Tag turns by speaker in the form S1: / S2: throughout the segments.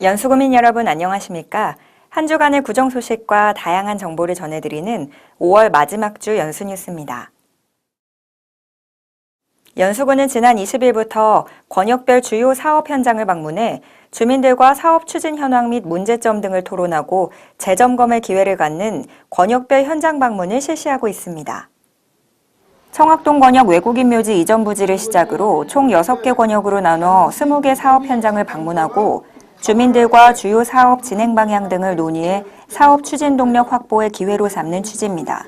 S1: 연수구민 여러분 안녕하십니까? 한 주간의 구정 소식과 다양한 정보를 전해드리는 5월 마지막 주 연수뉴스입니다. 연수구는 지난 20일부터 권역별 주요 사업 현장을 방문해 주민들과 사업 추진 현황 및 문제점 등을 토론하고 재점검의 기회를 갖는 권역별 현장 방문을 실시하고 있습니다. 청학동 권역 외국인 묘지 이전 부지를 시작으로 총 6개 권역으로 나눠 20개 사업 현장을 방문하고 주민들과 주요 사업 진행 방향 등을 논의해 사업 추진 동력 확보의 기회로 삼는 취지입니다.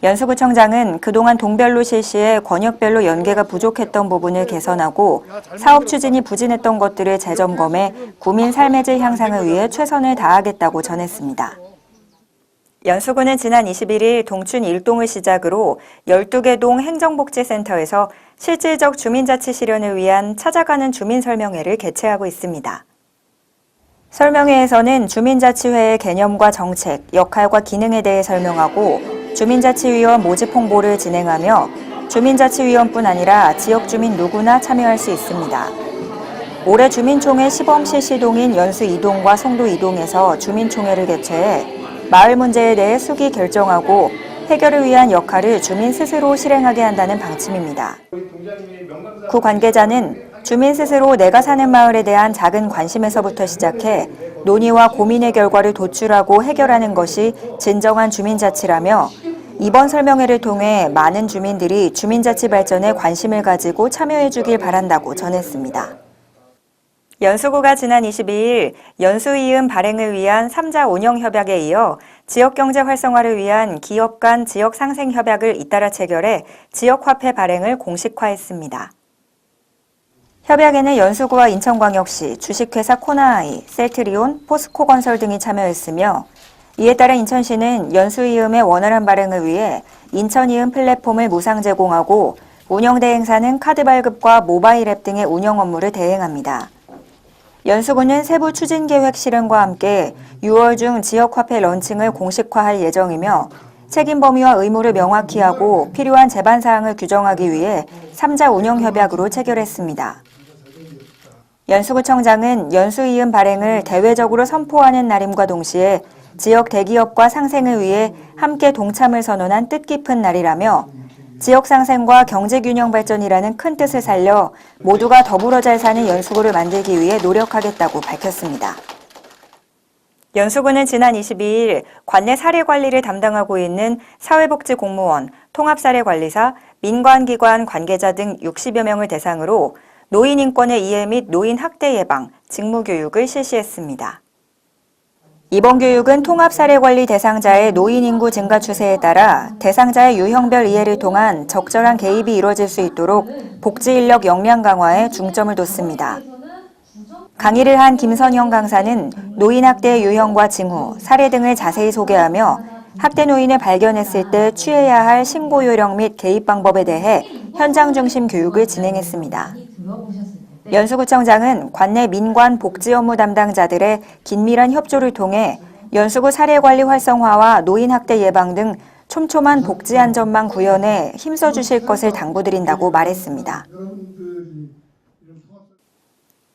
S1: 연수구청장은 그동안 동별로 실시해 권역별로 연계가 부족했던 부분을 개선하고 사업 추진이 부진했던 것들을 재점검해 구민 삶의 질 향상을 위해 최선을 다하겠다고 전했습니다. 연수구는 지난 21일 동춘 1동을 시작으로 12개 동 행정복지센터에서 실질적 주민자치 실현을 위한 찾아가는 주민설명회를 개최하고 있습니다. 설명회에서는 주민자치회의 개념과 정책, 역할과 기능에 대해 설명하고 주민자치위원 모집 홍보를 진행하며 주민자치위원뿐 아니라 지역 주민 누구나 참여할 수 있습니다. 올해 주민총회 시범 실시동인 연수 2동과 송도 2동에서 주민총회를 개최해 마을 문제에 대해 숙의 결정하고 해결을 위한 역할을 주민 스스로 실행하게 한다는 방침입니다. 구 관계자는 주민 스스로 내가 사는 마을에 대한 작은 관심에서부터 시작해 논의와 고민의 결과를 도출하고 해결하는 것이 진정한 주민자치라며 이번 설명회를 통해 많은 주민들이 주민자치 발전에 관심을 가지고 참여해 주길 바란다고 전했습니다. 연수구가 지난 22일 연수이음 발행을 위한 3자 운영협약에 이어 지역경제 활성화를 위한 기업 간 지역상생협약을 잇따라 체결해 지역화폐 발행을 공식화했습니다. 협약에는 연수구와 인천광역시, 주식회사 코나아이, 셀트리온, 포스코건설 등이 참여했으며 이에 따라 인천시는 연수이음의 원활한 발행을 위해 인천이음 플랫폼을 무상 제공하고 운영대행사는 카드 발급과 모바일 앱 등의 운영 업무를 대행합니다. 연수구는 세부 추진계획 실행과 함께 6월 중 지역화폐 런칭을 공식화할 예정이며 책임 범위와 의무를 명확히 하고 필요한 제반 사항을 규정하기 위해 3자 운영협약으로 체결했습니다. 연수구청장은 연수이음 발행을 대외적으로 선포하는 날임과 동시에 지역 대기업과 상생을 위해 함께 동참을 선언한 뜻깊은 날이라며 지역 상생과 경제균형 발전이라는 큰 뜻을 살려 모두가 더불어 잘 사는 연수구를 만들기 위해 노력하겠다고 밝혔습니다. 연수구는 지난 22일 관내 사례관리를 담당하고 있는 사회복지공무원, 통합사례관리사, 민관기관 관계자 등 60여 명을 대상으로 노인 인권의 이해 및 노인 학대 예방, 직무교육을 실시했습니다. 이번 교육은 통합사례관리 대상자의 노인 인구 증가 추세에 따라 대상자의 유형별 이해를 통한 적절한 개입이 이루어질 수 있도록 복지인력 역량 강화에 중점을 뒀습니다. 강의를 한 김선영 강사는 노인 학대의 유형과 징후, 사례 등을 자세히 소개하며 학대 노인을 발견했을 때 취해야 할 신고 요령 및 개입 방법에 대해 현장 중심 교육을 진행했습니다. 연수구청장은 관내 민관 복지 업무 담당자들의 긴밀한 협조를 통해 연수구 사례관리 활성화와 노인학대 예방 등 촘촘한 복지 안전망 구현에 힘써주실 것을 당부드린다고 말했습니다.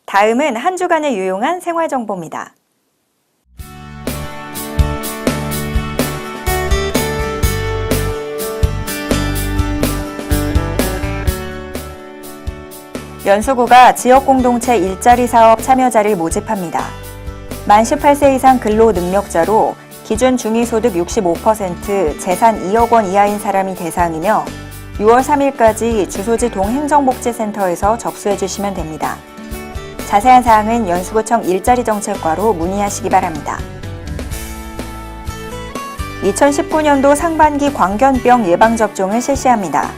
S1: 다음은 한 주간의 유용한 생활정보입니다. 연수구가 지역공동체 일자리 사업 참여자를 모집합니다. 만 18세 이상 근로 능력자로 기준 중위소득 65%, 재산 2억 원 이하인 사람이 대상이며 6월 3일까지 주소지 동행정복지센터에서 접수해 주시면 됩니다. 자세한 사항은 연수구청 일자리정책과로 문의하시기 바랍니다. 2019년도 상반기 광견병 예방접종을 실시합니다.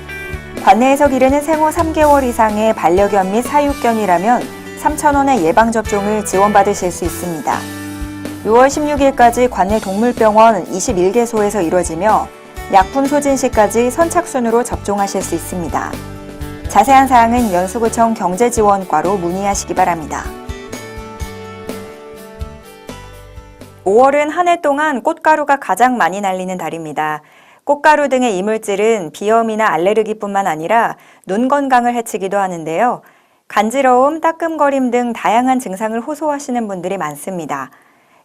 S1: 관내에서 기르는 생후 3개월 이상의 반려견 및 사육견이라면 3,000원의 예방접종을 지원받으실 수 있습니다. 6월 16일까지 관내 동물병원 21개소에서 이루어지며 약품 소진 시까지 선착순으로 접종하실 수 있습니다. 자세한 사항은 연수구청 경제지원과로 문의하시기 바랍니다. 5월은 한 해 동안 꽃가루가 가장 많이 날리는 달입니다. 꽃가루 등의 이물질은 비염이나 알레르기뿐만 아니라 눈 건강을 해치기도 하는데요. 간지러움, 따끔거림 등 다양한 증상을 호소하시는 분들이 많습니다.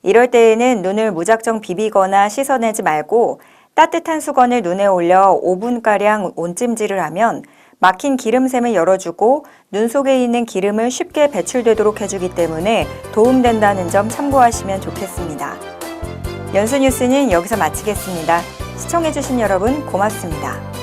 S1: 이럴 때에는 눈을 무작정 비비거나 씻어내지 말고 따뜻한 수건을 눈에 올려 5분가량 온찜질을 하면 막힌 기름샘을 열어주고 눈 속에 있는 기름을 쉽게 배출되도록 해주기 때문에 도움된다는 점 참고하시면 좋겠습니다. 연수뉴스는 여기서 마치겠습니다. 시청해주신 여러분 고맙습니다.